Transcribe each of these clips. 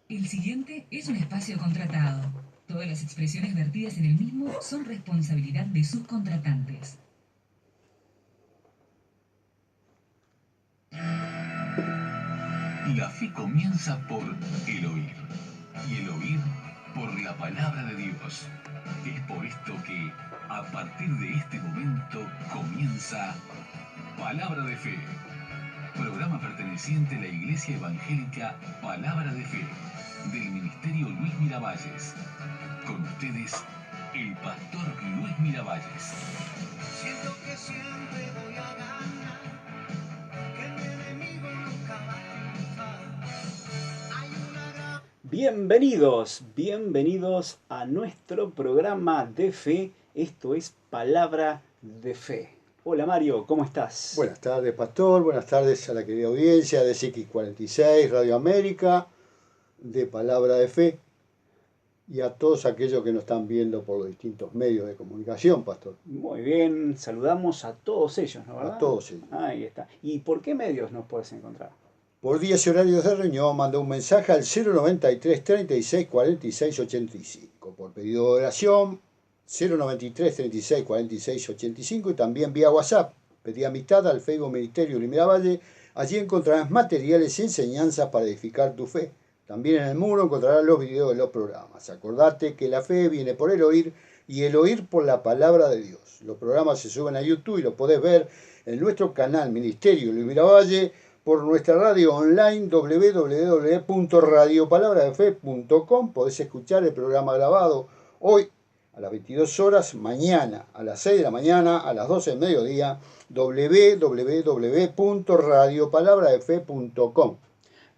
El siguiente es un espacio contratado. Todas las expresiones vertidas en el mismo son responsabilidad de sus contratantes. La fe comienza por el oír, y el oír por la palabra de Dios. Es por esto que, a partir de este momento, comienza Palabra de Fe, programa perteneciente a la Iglesia Evangélica Palabra de Fe, del Ministerio Luis Miravalles. Con ustedes, el pastor Luis Miravalles. Siento que siempre voy a ganar, que mi enemigo nunca va a triunfar. Hay una gran... Bienvenidos a nuestro programa de fe. Esto es Palabra de Fe. Hola Mario, ¿cómo estás? Buenas tardes, Pastor. Buenas tardes a la querida audiencia de X46, Radio América, de Palabra de Fe, y a todos aquellos que nos están viendo por los distintos medios de comunicación, Pastor. Muy bien, saludamos a todos ellos, ¿no? ¿Verdad? A todos ellos. Ahí está. ¿Y por qué medios nos puedes encontrar? Por días y horarios de reunión, manda un mensaje al 093 36 46 85. Por pedido de oración, 093 36 46 85. Y también vía WhatsApp. Pedí amistad al Facebook Ministerio Luis Miravalle. Allí encontrarás materiales y enseñanzas para edificar tu fe. También en el muro encontrarás los videos de los programas. Acordate que la fe viene por el oír y el oír por la palabra de Dios. Los programas se suben a YouTube y los podés ver en nuestro canal Ministerio Luis Miravalle, por nuestra radio online www.radiopalabradefe.com. Podés escuchar el programa grabado hoy a las 22 horas, mañana a las 6 de la mañana, a las 12 del mediodía, www.radiopalabradefe.com.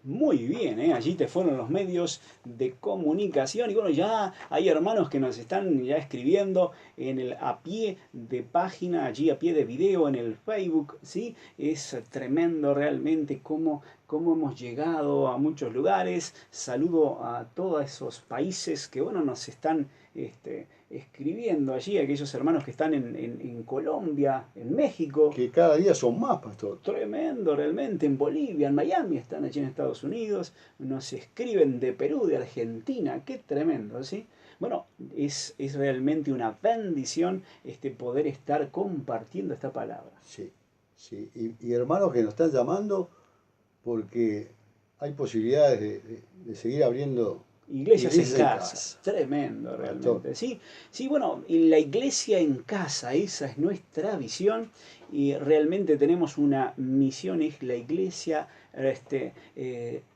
Muy bien, allí te fueron los medios de comunicación y bueno, ya hay hermanos que nos están ya escribiendo en el a pie de página, allí a pie de video en el Facebook, ¿sí? Es tremendo realmente cómo hemos llegado a muchos lugares. Saludo a todos esos países que bueno, nos están escribiendo allí, aquellos hermanos que están en Colombia, en México. Que cada día son más, Pastor. Tremendo realmente, en Bolivia, en Miami, están allí en Estados Unidos, nos escriben de Perú, de Argentina, qué tremendo, ¿sí? Bueno, es realmente una bendición poder estar compartiendo esta palabra. Sí, sí. Y hermanos que nos están llamando porque hay posibilidades de seguir abriendo Iglesias en de casa. Tremendo realmente. Sí, sí, bueno, y la iglesia en casa, esa es nuestra visión y realmente tenemos una misión, es la iglesia,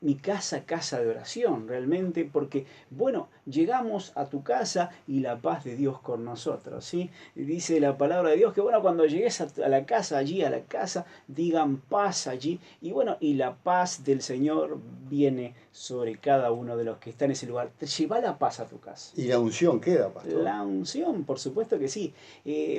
mi casa, casa de oración, realmente, porque, bueno, llegamos a tu casa y la paz de Dios con nosotros, ¿sí? Dice la palabra de Dios que, bueno, cuando llegues a la casa, allí a la casa, digan paz allí, y bueno, y la paz del Señor viene sobre cada uno de los que están en ese lugar. Lleva la paz a tu casa. Y la unción queda, Pastor. La unción, por supuesto que sí.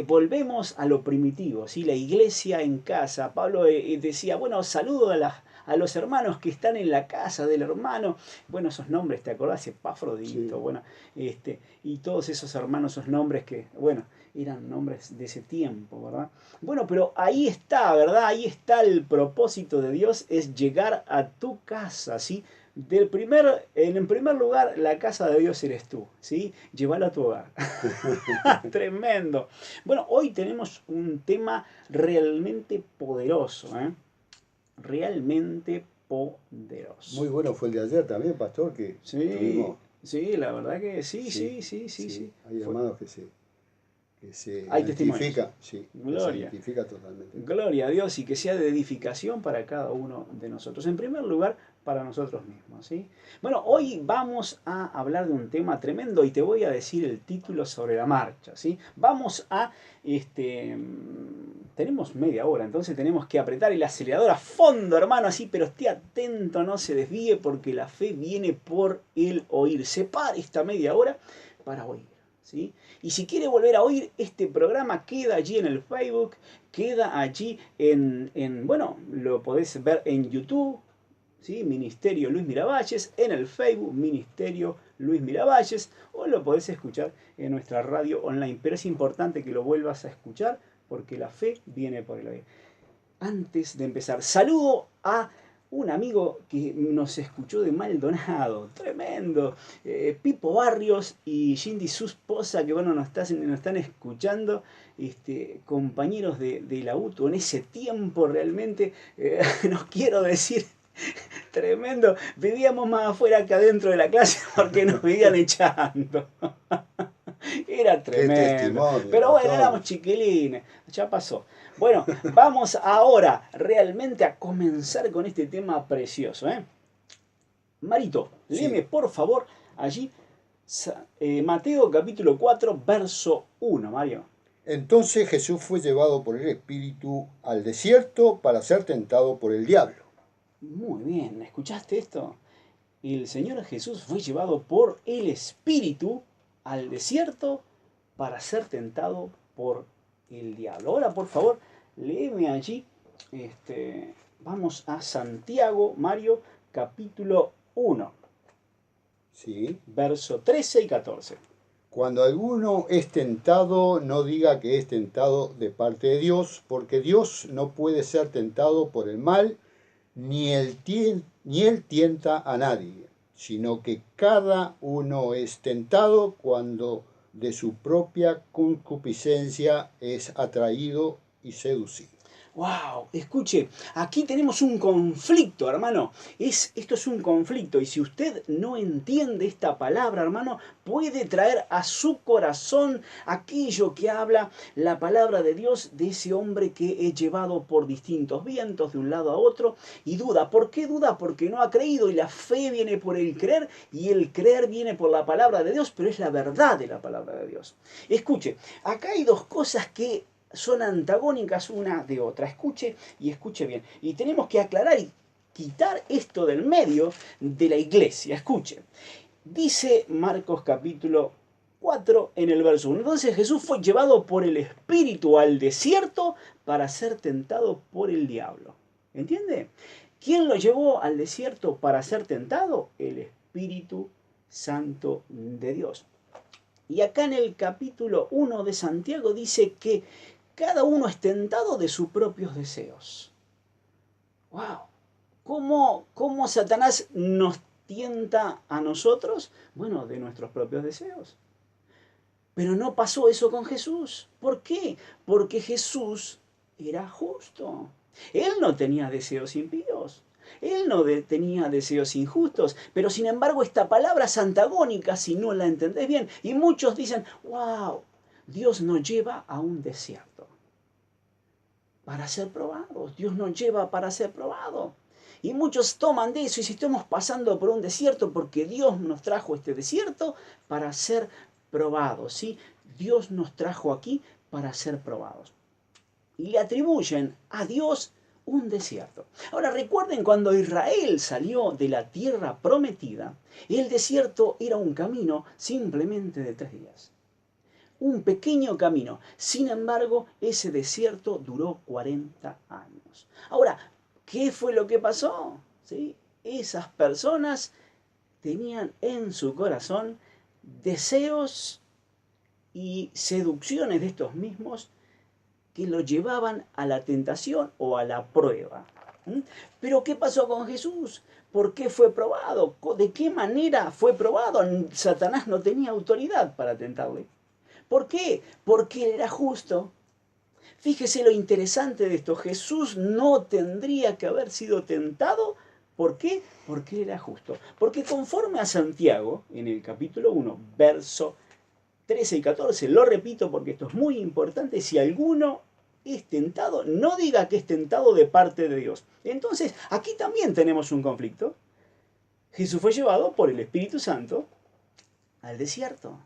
Volvemos a lo primitivo, ¿sí? La iglesia en casa. Pablo decía, bueno, saludo a los hermanos que están en la casa del hermano. Bueno, esos nombres, ¿te acordás? Epafrodito, Sí. bueno, y todos esos hermanos, esos nombres que, bueno, eran nombres de ese tiempo, ¿verdad? Bueno, pero ahí está, ¿verdad? Ahí está el propósito de Dios, es llegar a tu casa, ¿sí? En primer lugar, la casa de Dios eres tú, ¿sí? Llévala a tu hogar. Tremendo. Bueno, hoy tenemos un tema realmente poderoso, ¿eh? Realmente poderoso. Muy bueno fue el de ayer también, Pastor, que Sí, tuvimos. sí, la verdad que sí. Hay hermanos que se Hay identifican, testimonios. sí, que se Gloria. identifica totalmente. Gloria a Dios y que sea de edificación para cada uno de nosotros. En primer lugar, para nosotros mismos, ¿sí? Bueno, hoy vamos a hablar de un tema tremendo y te voy a decir el título sobre la marcha, ¿sí? Vamos a, tenemos media hora, entonces tenemos que apretar el acelerador a fondo, hermano, así, pero esté atento, no se desvíe porque la fe viene por el oír. Separe esta media hora para oír, ¿sí? Y si quiere volver a oír este programa, queda allí en el Facebook, queda allí bueno, lo podés ver en YouTube, ¿sí? Ministerio Luis Miravalles, en el Facebook, Ministerio Luis Miravalles, o lo podés escuchar en nuestra radio online. Pero es importante que lo vuelvas a escuchar porque la fe viene por el oír. Antes de empezar, saludo a un amigo que nos escuchó de Maldonado, tremendo, Pipo Barrios y Cindy, su esposa, que bueno, nos están escuchando, compañeros de la UTU en ese tiempo realmente, no quiero decir, tremendo, vivíamos más afuera que adentro de la clase porque nos vivían echando. Era Qué tremendo. testimonio, Pero bueno, pastor. éramos chiquilines, ya pasó. Bueno, vamos ahora realmente a comenzar con este tema precioso. Marito, Sí. léeme por favor allí Mateo capítulo 4, verso 1, Mario. Entonces Jesús fue llevado por el Espíritu al desierto para ser tentado por el diablo. Muy bien, ¿escuchaste esto? El Señor Jesús fue llevado por el Espíritu al desierto para ser tentado por el diablo. Ahora, por favor, léeme allí. Vamos a Santiago, Mario, capítulo 1, Sí. verso 13 y 14. Cuando alguno es tentado, no diga que es tentado de parte de Dios, porque Dios no puede ser tentado por el mal, ni él tienta a nadie, sino que cada uno es tentado cuando de su propia concupiscencia es atraído y seducido. ¡Wow! Escuche, aquí tenemos un conflicto, hermano. Esto es un conflicto. Y si usted no entiende esta palabra, hermano, puede traer a su corazón aquello que habla la palabra de Dios de ese hombre que es llevado por distintos vientos de un lado a otro y duda. ¿Por qué duda? Porque no ha creído y la fe viene por el creer y el creer viene por la palabra de Dios, pero es la verdad de la palabra de Dios. Escuche, acá hay dos cosas que son antagónicas una de otra. Escuche y escuche bien. Y tenemos que aclarar y quitar esto del medio de la iglesia. Escuche. Dice Marcos capítulo 4 en el verso 1. Entonces Jesús fue llevado por el Espíritu al desierto para ser tentado por el diablo. ¿Entiende? ¿Quién lo llevó al desierto para ser tentado? El Espíritu Santo de Dios. Y acá en el capítulo 1 de Santiago dice que cada uno es tentado de sus propios deseos. ¡Wow! ¿Cómo Satanás nos tienta a nosotros? Bueno, de nuestros propios deseos. Pero no pasó eso con Jesús. ¿Por qué? Porque Jesús era justo. Él no tenía deseos impíos. Él no tenía deseos injustos. Pero sin embargo esta palabra es antagónica si no la entendés bien. Y muchos dicen, wow, Dios nos lleva a un desierto para ser probados. Dios nos lleva para ser probados. Y muchos toman de eso y si estamos pasando por un desierto porque Dios nos trajo este desierto para ser probados. ¿Sí? Dios nos trajo aquí para ser probados. Y le atribuyen a Dios un desierto. Ahora recuerden cuando Israel salió de la tierra prometida, el desierto era un camino simplemente de 3 días. Un pequeño camino. Sin embargo, ese desierto duró 40 años. Ahora, ¿qué fue lo que pasó? ¿Sí? Esas personas tenían en su corazón deseos y seducciones de estos mismos que lo llevaban a la tentación o a la prueba. Pero ¿qué pasó con Jesús? ¿Por qué fue probado? ¿De qué manera fue probado? Satanás no tenía autoridad para tentarle. ¿Por qué? Porque él era justo. Fíjese lo interesante de esto. Jesús no tendría que haber sido tentado. ¿Por qué? Porque él era justo. Porque conforme a Santiago, en el capítulo 1, verso 13 y 14, lo repito porque esto es muy importante, si alguno es tentado, no diga que es tentado de parte de Dios. Entonces, aquí también tenemos un conflicto. Jesús fue llevado por el Espíritu Santo al desierto.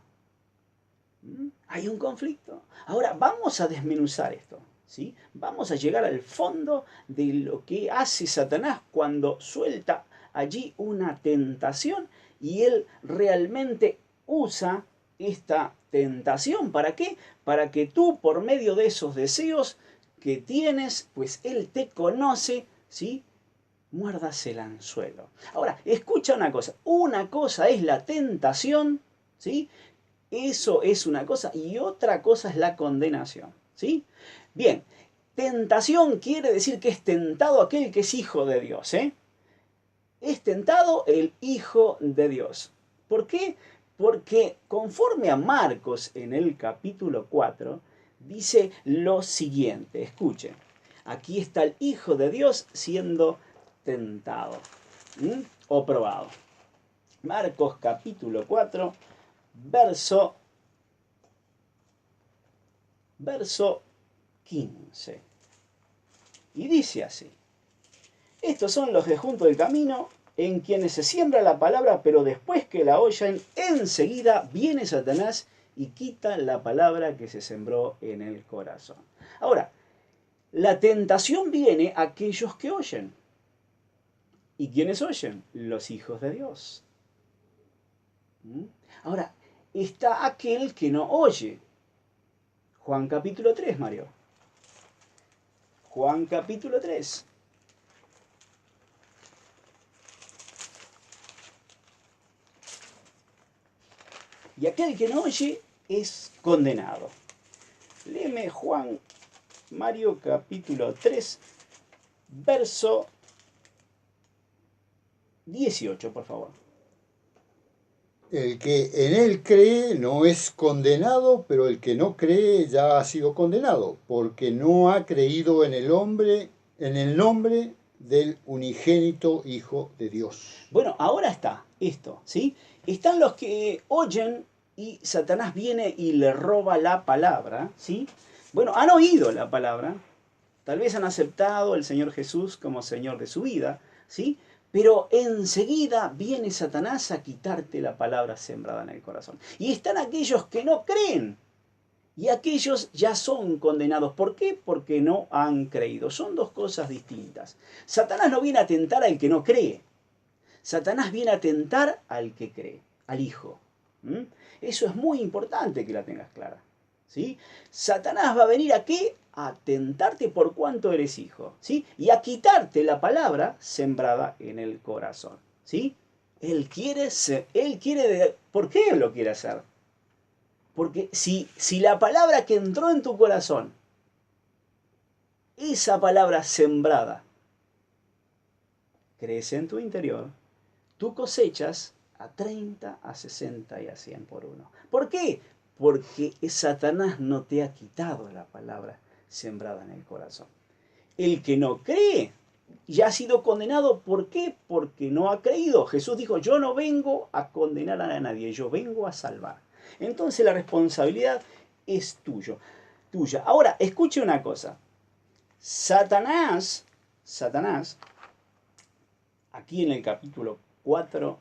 Hay un conflicto. Ahora vamos a desmenuzar esto, ¿sí? Vamos a llegar al fondo de lo que hace Satanás cuando suelta allí una tentación y él realmente usa esta tentación. ¿Para qué? Para que tú por medio de esos deseos que tienes, pues él te conoce, ¿sí? Muerdas el anzuelo. Ahora, escucha una cosa es la tentación, ¿sí? Eso es una cosa y otra cosa es la condenación, ¿sí? Bien, tentación quiere decir que es tentado aquel que es hijo de Dios, ¿eh? es tentado el Hijo de Dios. ¿Por qué? Porque conforme a Marcos en el capítulo 4, dice lo siguiente, escuchen, aquí está el Hijo de Dios siendo tentado o probado. Marcos capítulo 4, verso 15. Y dice así, estos son los de junto del camino en quienes se siembra la palabra, pero después que la oyen, enseguida viene Satanás y quita la palabra que se sembró en el corazón. Ahora, la tentación viene a aquellos que oyen. ¿Y quiénes oyen? Los hijos de Dios. Ahora, está aquel que no oye. Juan capítulo 3, Mario. Juan capítulo 3. Y aquel que no oye es condenado. Léeme Juan, Mario capítulo 3, verso 18, por favor. El que en él cree no es condenado, pero el que no cree ya ha sido condenado, porque no ha creído en el nombre del unigénito Hijo de Dios. Bueno, ahora está esto, ¿sí? Están los que oyen y Satanás viene y le roba la palabra, ¿sí? Bueno, han oído la palabra, tal vez han aceptado al Señor Jesús como Señor de su vida, ¿sí? Pero enseguida viene Satanás a quitarte la palabra sembrada en el corazón. Y están aquellos que no creen. Y aquellos ya son condenados. ¿Por qué? Porque no han creído. Son dos cosas distintas. Satanás no viene a tentar al que no cree. Satanás viene a tentar al que cree, al Hijo. Eso es muy importante que la tengas clara, ¿sí? Satanás va a venir a ¿qué? A tentarte por cuanto eres hijo, ¿sí? Y a quitarte la palabra sembrada en el corazón, ¿sí? ¿Por qué lo quiere hacer? Porque si la palabra que entró en tu corazón, esa palabra sembrada, crece en tu interior, tú cosechas a 30, a 60 y a 100 por uno. ¿Por qué? Porque Satanás no te ha quitado la palabra sembrada en el corazón. El que no cree ya ha sido condenado. ¿Por qué? Porque no ha creído. Jesús dijo, yo no vengo a condenar a nadie, yo vengo a salvar. Entonces la responsabilidad es tuya. Ahora, escuche una cosa. Satanás, aquí en el capítulo 4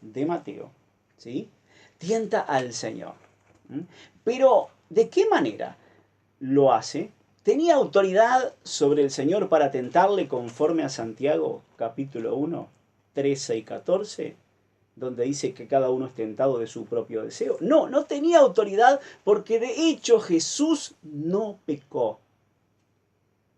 de Mateo, ¿sí? Tienta al Señor. Pero, ¿de qué manera lo hace? ¿Tenía autoridad sobre el Señor para tentarle conforme a Santiago, capítulo 1, 13 y 14, donde dice que cada uno es tentado de su propio deseo? No, no tenía autoridad porque de hecho Jesús no pecó.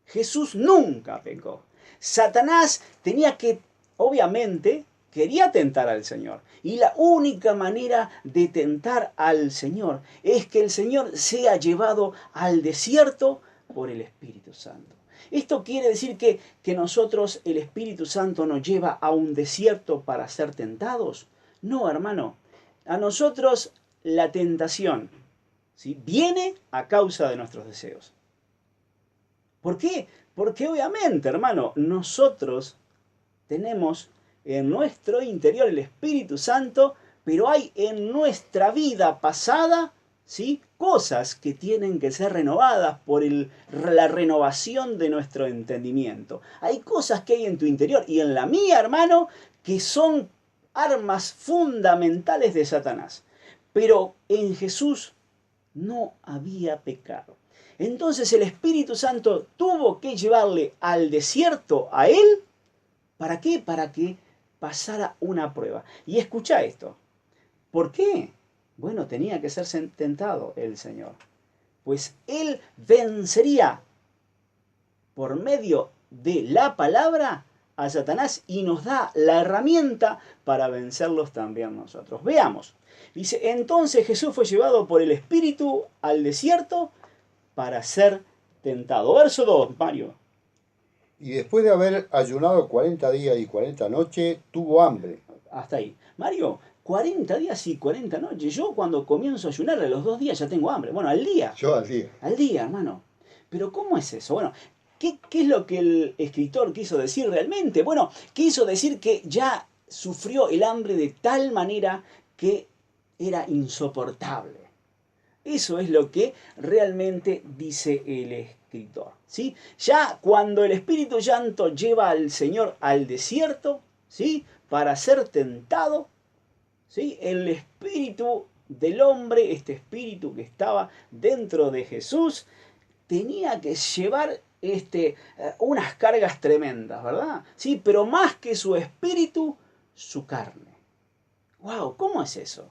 Jesús nunca pecó. Satanás tenía que, obviamente, quería tentar al Señor. Y la única manera de tentar al Señor es que el Señor sea llevado al desierto por el Espíritu Santo. ¿Esto quiere decir que nosotros, el Espíritu Santo, nos lleva a un desierto para ser tentados? No, hermano. A nosotros la tentación, ¿sí?, viene a causa de nuestros deseos. ¿Por qué? Porque obviamente, hermano, nosotros tenemos en nuestro interior el Espíritu Santo, pero hay en nuestra vida pasada, ¿sí?, cosas que tienen que ser renovadas por la renovación de nuestro entendimiento. Hay cosas que hay en tu interior y en la mía, hermano, que son armas fundamentales de Satanás. Pero en Jesús no había pecado. Entonces el Espíritu Santo tuvo que llevarle al desierto a él. ¿Para qué? Para que pasara una prueba. Y escucha esto. ¿Por qué? Bueno, tenía que ser tentado el Señor. Pues Él vencería por medio de la palabra a Satanás y nos da la herramienta para vencerlos también nosotros. Veamos. Dice, entonces Jesús fue llevado por el Espíritu al desierto para ser tentado. Verso 2, Mario. Y después de haber ayunado 40 días y 40 noches, tuvo hambre. Hasta ahí. Mario, 40 días y 40 noches. Yo cuando comienzo a ayunar a los 2 días ya tengo hambre. Bueno, al día. Yo al día. Al día, hermano. Pero ¿cómo es eso? Bueno, ¿qué es lo que el escritor quiso decir realmente? Bueno, quiso decir que ya sufrió el hambre de tal manera que era insoportable. Eso es lo que realmente dice el escritor, ¿sí? Ya cuando el Espíritu Santo lleva al Señor al desierto, ¿sí? Para ser tentado, ¿sí? El espíritu del hombre, este espíritu que estaba dentro de Jesús, tenía que llevar unas cargas tremendas, ¿verdad? Sí, pero más que su espíritu, su carne. ¡Wow! ¿Cómo es eso?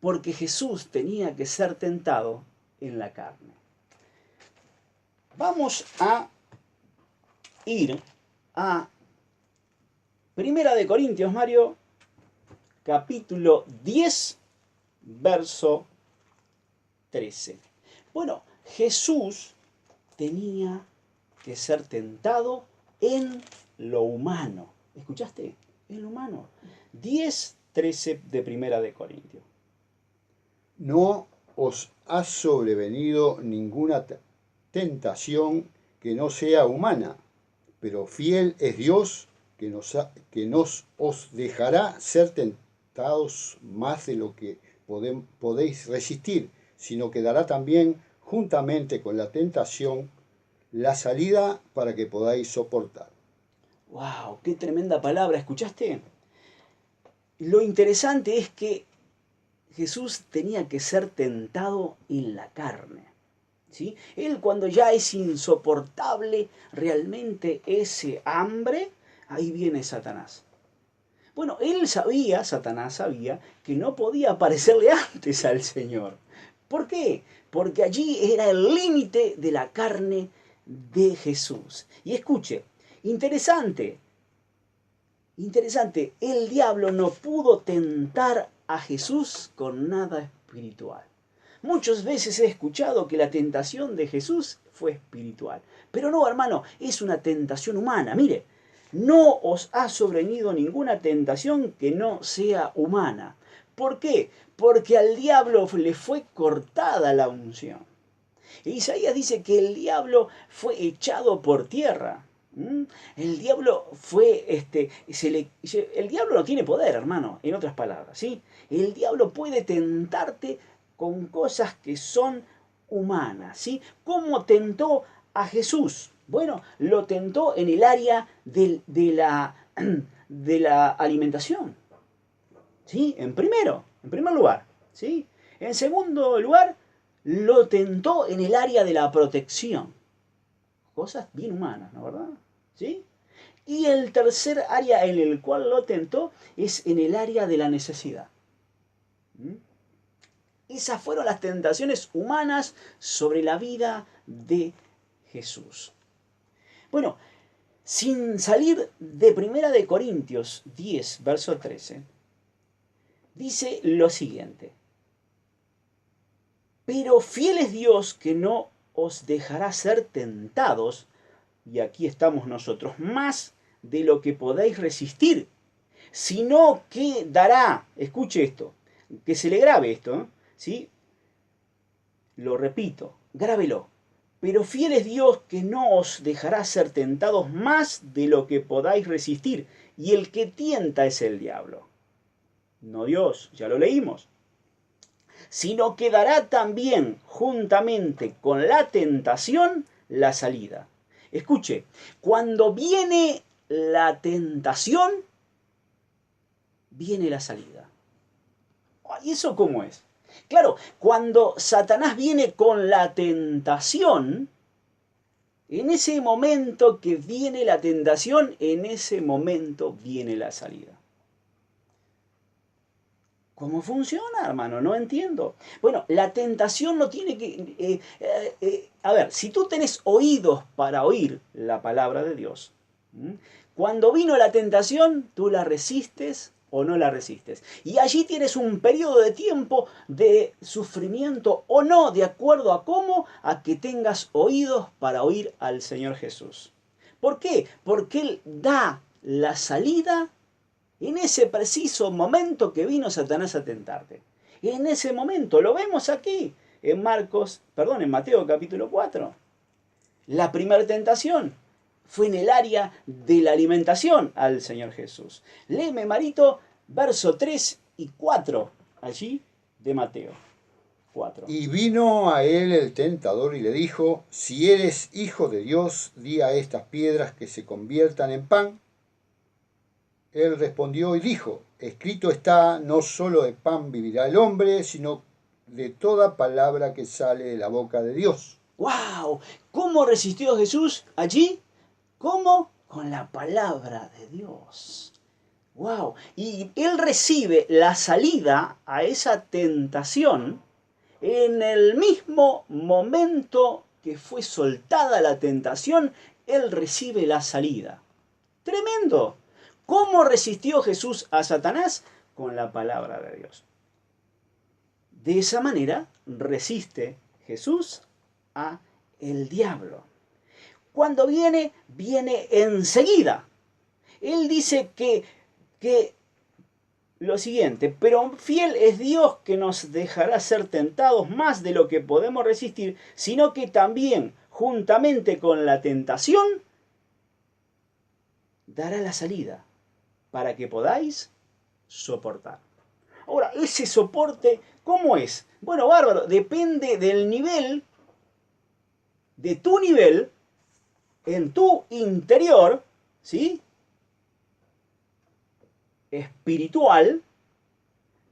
Porque Jesús tenía que ser tentado en la carne. Vamos a ir a Primera de Corintios, Mario, capítulo 10, verso 13. Bueno, Jesús tenía que ser tentado en lo humano. ¿Escuchaste? En lo humano. 10, 13 de Primera de Corintios. No os ha sobrevenido ninguna tentación que no sea humana, pero fiel es Dios que nos os dejará ser tentados más de lo que podéis resistir, sino que dará también juntamente con la tentación la salida para que podáis soportar. ¡Wow! ¡Qué tremenda palabra! ¿Escuchaste? Lo interesante es que Jesús tenía que ser tentado en la carne, ¿sí? Él cuando ya es insoportable realmente ese hambre, ahí viene Satanás. Bueno, Satanás sabía que no podía aparecerle antes al Señor. ¿Por qué? Porque allí era el límite de la carne de Jesús. Y escuche, interesante, el diablo no pudo tentar a Jesús con nada espiritual. Muchas veces he escuchado que la tentación de Jesús fue espiritual. Pero no, hermano, es una tentación humana. Mire, no os ha sobrevenido ninguna tentación que no sea humana. ¿Por qué? Porque al diablo le fue cortada la unción. Isaías dice que el diablo fue echado por tierra. El diablo el diablo no tiene poder, hermano, en otras palabras, ¿sí? El diablo puede tentarte con cosas que son humanas, ¿sí? ¿Cómo tentó a Jesús? Bueno, lo tentó en el área de la alimentación, ¿sí? En primer lugar, ¿sí? En segundo lugar, lo tentó en el área de la protección. Cosas bien humanas, ¿no, verdad? ¿Sí? Y el tercer área en el cual lo tentó es en el área de la necesidad. Esas fueron las tentaciones humanas sobre la vida de Jesús. Bueno, sin salir de Primera de Corintios 10, verso 13, dice lo siguiente. Pero fiel es Dios que no os dejará ser tentados, y aquí estamos nosotros, más de lo que podáis resistir, sino que dará, escuche esto, que se le grabe esto, ¿sí? Lo repito, grábelo. Pero fiel es Dios que no os dejará ser tentados más de lo que podáis resistir, y el que tienta es el diablo. No Dios, ya lo leímos. Sino que dará también juntamente con la tentación la salida. Escuche, cuando viene la tentación, viene la salida. ¿Y eso cómo es? Claro, cuando Satanás viene con la tentación, en ese momento que viene la tentación, en ese momento viene la salida. ¿Cómo funciona, hermano? No entiendo. Bueno, la tentación no tiene que... a ver, si tú tenés oídos para oír la palabra de Dios, cuando vino la tentación, tú la resistes o no la resistes. Y allí tienes un periodo de tiempo de sufrimiento o no, de acuerdo a cómo, a que tengas oídos para oír al Señor Jesús. ¿Por qué? Porque Él da la salida en ese preciso momento que vino Satanás a tentarte. En ese momento, lo vemos aquí, en Mateo capítulo 4. La primera tentación fue en el área de la alimentación al Señor Jesús. Léeme, Marito, verso 3 y 4, allí de Mateo 4. Y vino a él el tentador y le dijo, si eres hijo de Dios, di a estas piedras que se conviertan en pan. Él respondió y dijo, escrito está, no solo de pan vivirá el hombre, sino de toda palabra que sale de la boca de Dios. ¡Wow! ¿Cómo resistió Jesús allí? ¿Cómo? Con la palabra de Dios. ¡Wow! Y Él recibe la salida a esa tentación en el mismo momento que fue soltada la tentación, Él recibe la salida. ¡Tremendo! ¿Cómo resistió Jesús a Satanás? Con la palabra de Dios. De esa manera resiste Jesús a el diablo. Cuando viene enseguida. Él dice que lo siguiente, pero fiel es Dios que nos dejará ser tentados más de lo que podemos resistir, sino que también, juntamente con la tentación, dará la salida para que podáis soportar. Ahora, ese soporte, ¿cómo es? Bueno, bárbaro, depende del nivel, de tu nivel, en tu interior, ¿sí? Espiritual,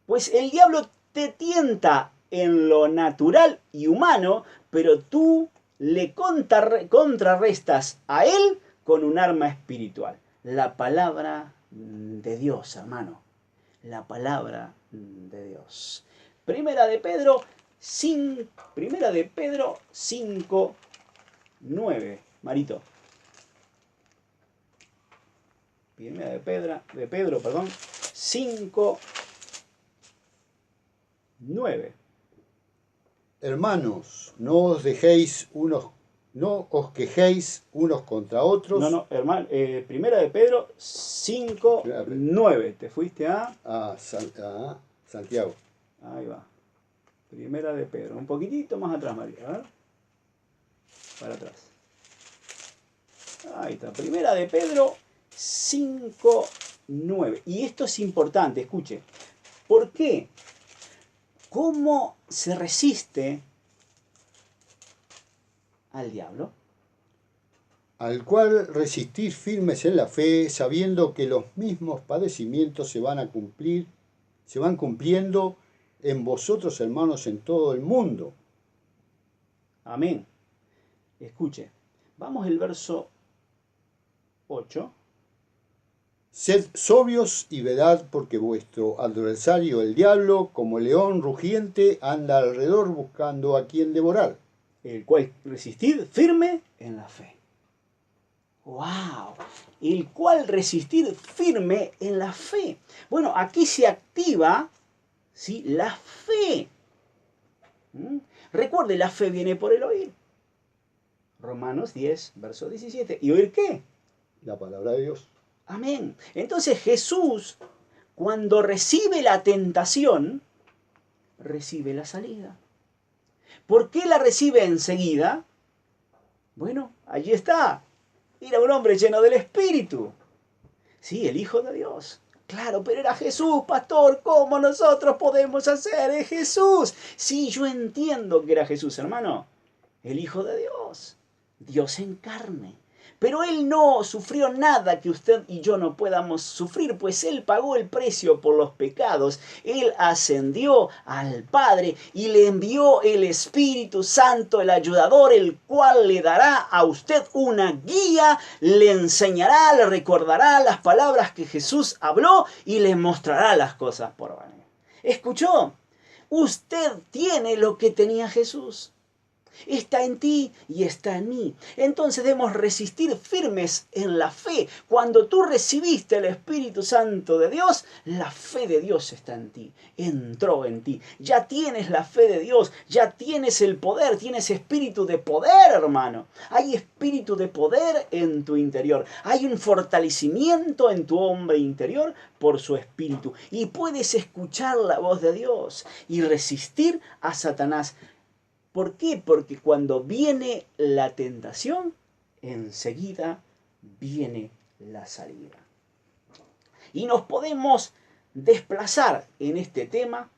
pues el diablo te tienta en lo natural y humano, pero tú le contrarrestas a él con un arma espiritual. La palabra de Dios, hermano. La palabra de Dios. Primera de Pedro 5, 9. Marito. Primera de Pedro, 5, 9. Hermanos, no os quejéis unos contra otros. No, hermano, Primera de Pedro 5, 9. Te fuiste a Santiago. Ahí va. Primera de Pedro. Un poquitito más atrás, María. A ver. Para atrás. Ahí está. Primera de Pedro 5, 9. Y esto es importante, escuche. ¿Por qué? ¿Cómo se resiste al diablo? Al cual resistir firmes en la fe, sabiendo que los mismos padecimientos se van cumpliendo en vosotros, hermanos, en todo el mundo. Amén. Escuche. Vamos al verso 8. Sed sobrios y velad, porque vuestro adversario, el diablo, como león rugiente, anda alrededor buscando a quien devorar. El cual resistid firme en la fe. ¡Wow! El cual resistir firme en la fe. Bueno, aquí se activa, ¿sí?, la fe. Recuerde, la fe viene por el oír. Romanos 10, verso 17. ¿Y oír qué? La palabra de Dios. Amén. Entonces Jesús, cuando recibe la tentación, recibe la salida. ¿Por qué la recibe enseguida? Bueno, allí está. Era un hombre lleno del Espíritu. Sí, el Hijo de Dios. Claro, pero era Jesús, pastor. ¿Cómo nosotros podemos hacer? Es Jesús. Sí, yo entiendo que era Jesús, hermano. El Hijo de Dios. Dios en carne. Pero Él no sufrió nada que usted y yo no podamos sufrir, pues Él pagó el precio por los pecados. Él ascendió al Padre y le envió el Espíritu Santo, el ayudador, el cual le dará a usted una guía, le enseñará, le recordará las palabras que Jesús habló y le mostrará las cosas por venir. ¿Escuchó? Usted tiene lo que tenía Jesús. Está en ti y está en mí. Entonces debemos resistir firmes en la fe. Cuando tú recibiste el Espíritu Santo de Dios, la fe de Dios está en ti. Entró en ti. Ya tienes la fe de Dios. Ya tienes el poder. Tienes espíritu de poder, hermano. Hay espíritu de poder en tu interior. Hay un fortalecimiento en tu hombre interior por su espíritu. Y puedes escuchar la voz de Dios y resistir a Satanás. ¿Por qué? Porque cuando viene la tentación, enseguida viene la salida. Y nos podemos desplazar en este tema,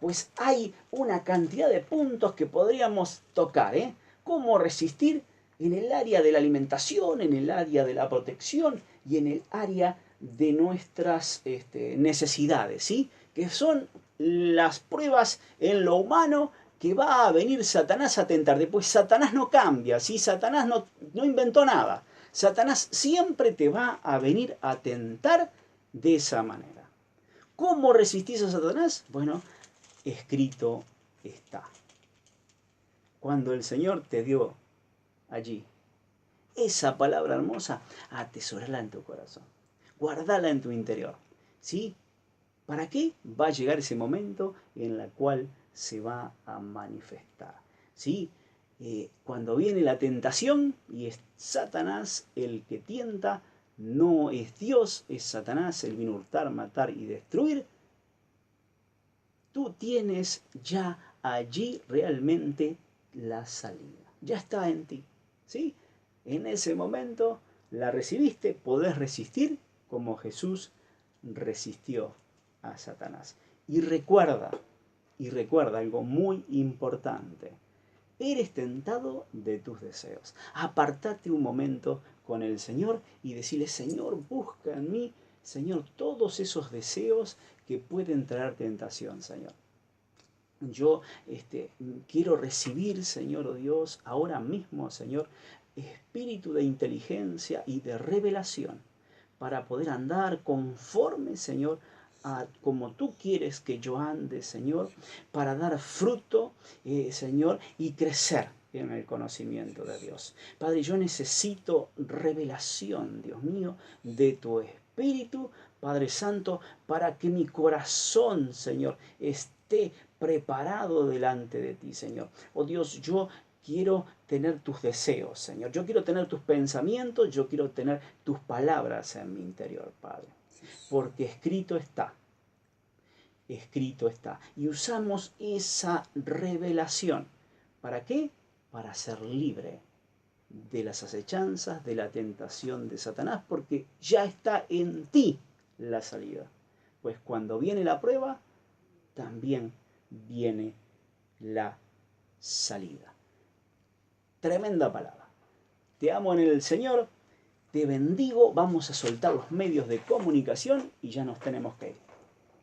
pues hay una cantidad de puntos que podríamos tocar, ¿eh? Cómo resistir en el área de la alimentación, en el área de la protección y en el área de nuestras necesidades, ¿sí? Que son las pruebas en lo humano que va a venir Satanás a tentarte. Pues Satanás no cambia, ¿sí? Satanás no inventó nada. Satanás siempre te va a venir a tentar de esa manera. ¿Cómo resistís a Satanás? Bueno, escrito está. Cuando el Señor te dio allí esa palabra hermosa, atesórala en tu corazón. Guardala en tu interior, ¿sí? ¿Para qué? Va a llegar ese momento en el cual se va a manifestar, ¿sí? Cuando viene la tentación y es Satanás el que tienta, no es Dios, es Satanás, él vino a hurtar, matar y destruir. Tú tienes ya allí realmente la salida, ya está en ti, ¿sí? En ese momento la recibiste, podés resistir como Jesús resistió a Satanás. Y recuerda algo muy importante. Eres tentado de tus deseos. Apartate un momento con el Señor y decirle: Señor, busca en mí, Señor, todos esos deseos que pueden traer tentación, Señor. Yo quiero recibir, Señor, oh Dios, ahora mismo, Señor, espíritu de inteligencia y de revelación para poder andar conforme, Señor, como tú quieres que yo ande, Señor, para dar fruto, Señor, y crecer en el conocimiento de Dios. Padre, yo necesito revelación, Dios mío, de tu Espíritu, Padre Santo, para que mi corazón, Señor, esté preparado delante de ti, Señor. Oh Dios, yo quiero tener tus deseos, Señor. Yo quiero tener tus pensamientos, yo quiero tener tus palabras en mi interior, Padre. Porque escrito está. Escrito está. Y usamos esa revelación. ¿Para qué? Para ser libre de las acechanzas, de la tentación de Satanás, porque ya está en ti la salida. Pues cuando viene la prueba, también viene la salida. Tremenda palabra. Te amo en el Señor, te bendigo, vamos a soltar los medios de comunicación y ya nos tenemos que ir.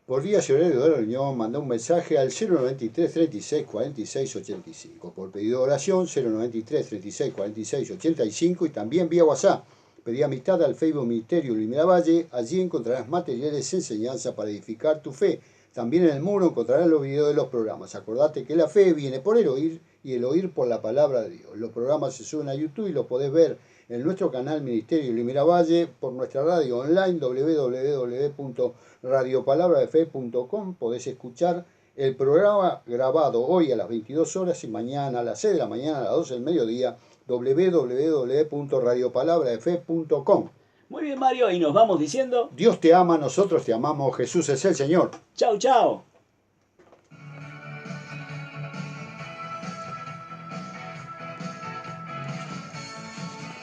Por día Llorero de la Reunión mandó un mensaje al 093 36 46 85. Por pedido de oración 093 36 46 85 y también vía WhatsApp. Pedí amistad al Facebook Ministerio Luis Miravalle. Allí encontrarás materiales de enseñanza para edificar tu fe. También en el muro encontrarás los videos de los programas. Acordate que la fe viene por el oír y el oír por la palabra de Dios. Los programas se suben a YouTube y los podés ver en nuestro canal Ministerio Luis Miravalle, por nuestra radio online www.radiopalabradefe.com. Podés escuchar el programa grabado hoy a las 22 horas y mañana a las 6 de la mañana, a las 12 del mediodía, www.radiopalabradefe.com. Muy bien, Mario, y nos vamos diciendo: Dios te ama, nosotros te amamos, Jesús es el Señor. Chau, chau.